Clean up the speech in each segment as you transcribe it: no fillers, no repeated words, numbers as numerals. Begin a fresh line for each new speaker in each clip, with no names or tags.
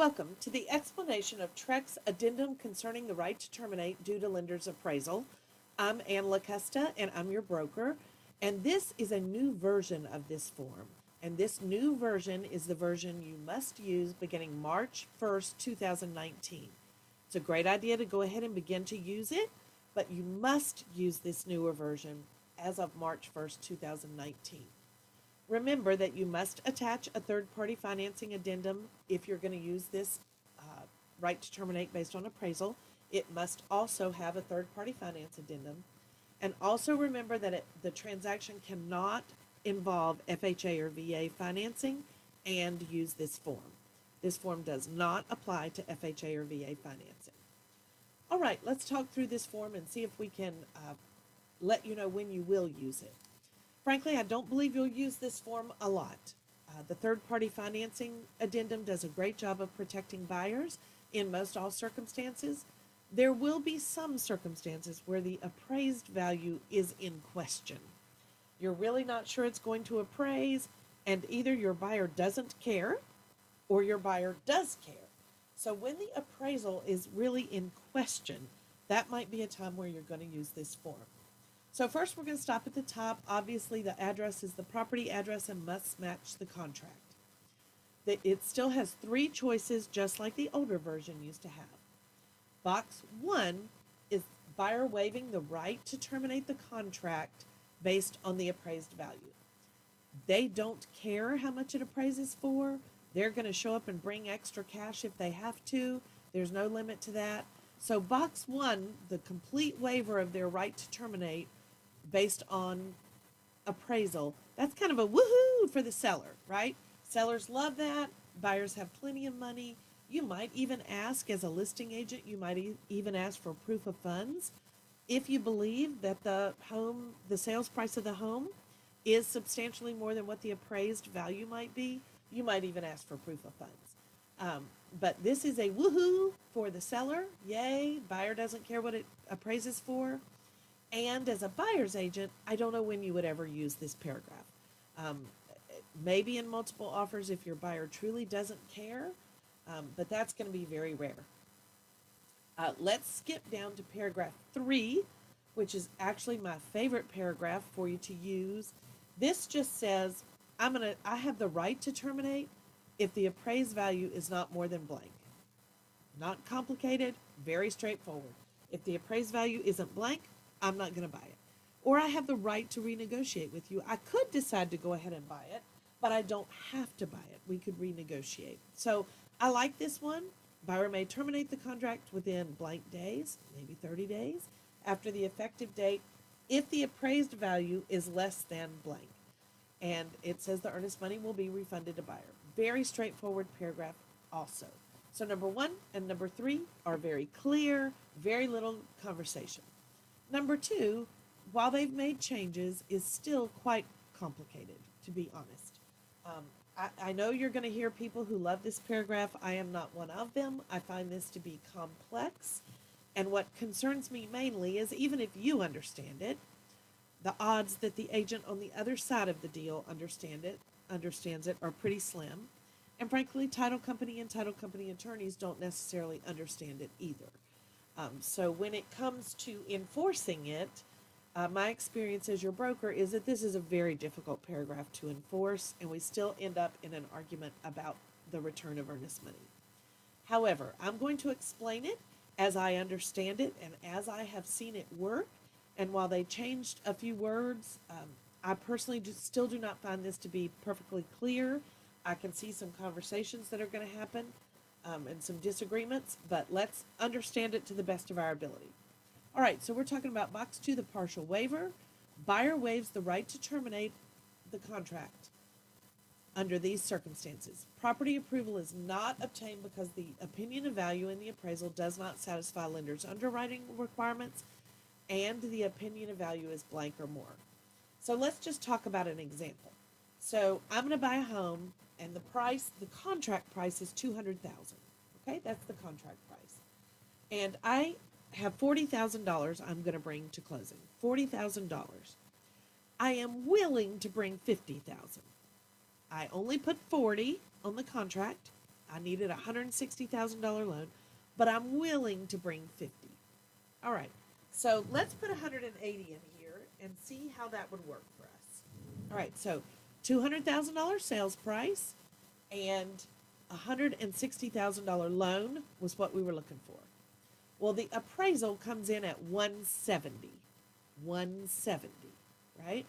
Welcome to the explanation of TREC's Addendum concerning the right to terminate due to lender's appraisal. I'm Ann LaCusta, and I'm your broker. And this is a new version of this form. And this new version is the version you must use beginning March 1st, 2019. It's a great idea to go ahead and begin to use it, but you must use this newer version as of March 1st, 2019. Remember that you must attach a third-party financing addendum if you're going to use this right to terminate based on appraisal. It must also have a third-party finance addendum. And also remember that the transaction cannot involve FHA or VA financing and use this form. This form does not apply to FHA or VA financing. All right, let's talk through this form and see if we can let you know when you will use it. Frankly, I don't believe you'll use this form a lot. The third-party financing addendum does a great job of protecting buyers in most all circumstances. There will be some circumstances where the appraised value is in question. You're really not sure it's going to appraise, and either your buyer doesn't care or your buyer does care. So when the appraisal is really in question, that might be a time where you're going to use this form. So first we're going to stop at the top. Obviously the address is the property address and must match the contract. It still has three choices just like the older version used to have. Box 1 is buyer waiving the right to terminate the contract based on the appraised value. They don't care how much it appraises for. They're going to show up and bring extra cash if they have to. There's no limit to that. So box 1, the complete waiver of their right to terminate based on appraisal, that's kind of a woohoo for the seller, right? Sellers love that. Buyers have plenty of money. You might even ask, as a listing agent, you might even ask for proof of funds. If you believe that the sales price of the home is substantially more than what the appraised value might be, you might even ask for proof of funds. But this is a woohoo for the seller. Yay, buyer doesn't care what it appraises for. And as a buyer's agent, I don't know when you would ever use this paragraph. Maybe in multiple offers if your buyer truly doesn't care, but that's going to be very rare. Let's skip down to paragraph 3, which is actually my favorite paragraph for you to use. This just says, I have the right to terminate if the appraised value is not more than blank. Not complicated, very straightforward. If the appraised value isn't blank, I'm not going to buy it. Or I have the right to renegotiate with you. I could decide to go ahead and buy it, but I don't have to buy it. We could renegotiate. So I like this one. Buyer may terminate the contract within blank days, maybe 30 days, after the effective date, if the appraised value is less than blank. And it says the earnest money will be refunded to buyer. Very straightforward paragraph also. So number 1 and number 3 are very clear, very little conversation. Number 2, while they've made changes, is still quite complicated, to be honest. I know you're going to hear people who love this paragraph. I am not one of them. I find this to be complex. And what concerns me mainly is, even if you understand it, the odds that the agent on the other side of the deal understands it are pretty slim. And frankly, title company and title company attorneys don't necessarily understand it either. So when it comes to enforcing it, my experience as your broker is that this is a very difficult paragraph to enforce, and we still end up in an argument about the return of earnest money. However, I'm going to explain it as I understand it and as I have seen it work. And while they changed a few words, I personally still do not find this to be perfectly clear. I can see some conversations that are going to happen and some disagreements, but let's understand it to the best of our ability. All right, so we're talking about box 2, the partial waiver. Buyer waives the right to terminate the contract under these circumstances. Property approval is not obtained because the opinion of value in the appraisal does not satisfy lender's underwriting requirements, and the opinion of value is blank or more. So let's just talk about an example. So I'm going to buy a home, and the contract price is $200,000. Okay, that's the contract price. And I have $40,000 I'm going to bring to closing. $40,000. I am willing to bring $50,000. I only put 40 on the contract. I needed a $160,000 loan, but I'm willing to bring 50. All right. So let's put 180 in here and see how that would work for us. All right. So $200,000 sales price and $160,000 loan was what we were looking for. Well, the appraisal comes in at 170. 170, right?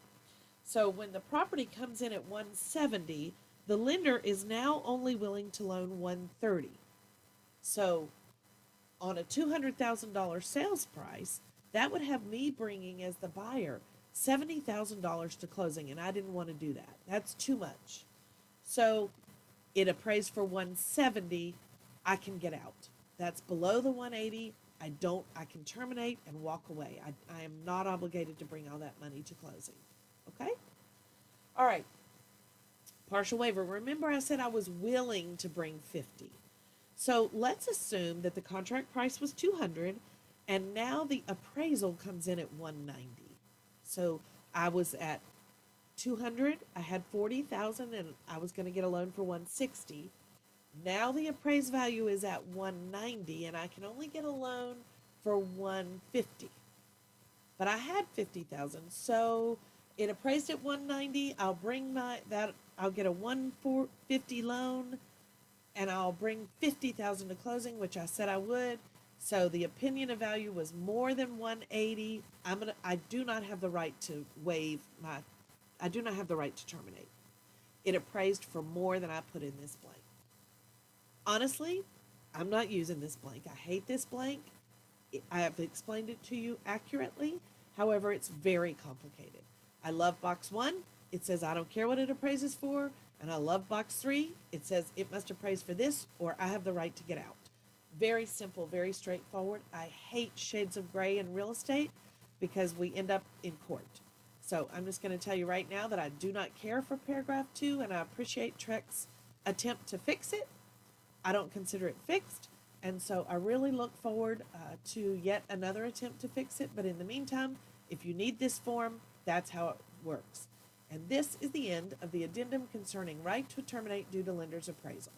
So when the property comes in at 170, the lender is now only willing to loan 130. So on a $200,000 sales price, that would have me bringing as the buyer $70,000 to closing, and I didn't want to do that. That's too much. So it appraised for 170. I can get out. That's below the 180. I can terminate and walk away. I am not obligated to bring all that money to closing. Okay? All right. Partial waiver. Remember I said I was willing to bring 50. So let's assume that the contract price was 200 and now the appraisal comes in at 190. So I was at 200, I had 40,000 and I was going to get a loan for 160. Now the appraised value is at 190 and I can only get a loan for 150. But I had 50,000, so it appraised at 190. I'll get a 150 loan and I'll bring 50,000 to closing, which I said I would. So the opinion of value was more than 180. I do not have the right to I do not have the right to terminate. It appraised for more than I put in this blank. Honestly, I'm not using this blank. I hate this blank. I have explained it to you accurately. However, it's very complicated. I love box 1. It says I don't care what it appraises for. And I love box 3. It says it must appraise for this or I have the right to get out. Very simple, very straightforward. I hate shades of gray in real estate because we end up in court. So I'm just going to tell you right now that I do not care for paragraph 2 and I appreciate TREC's attempt to fix it. I don't consider it fixed, and so I really look forward to yet another attempt to fix it. But in the meantime, if you need this form, that's how it works. And this is the end of the addendum concerning right to terminate due to lender's appraisal.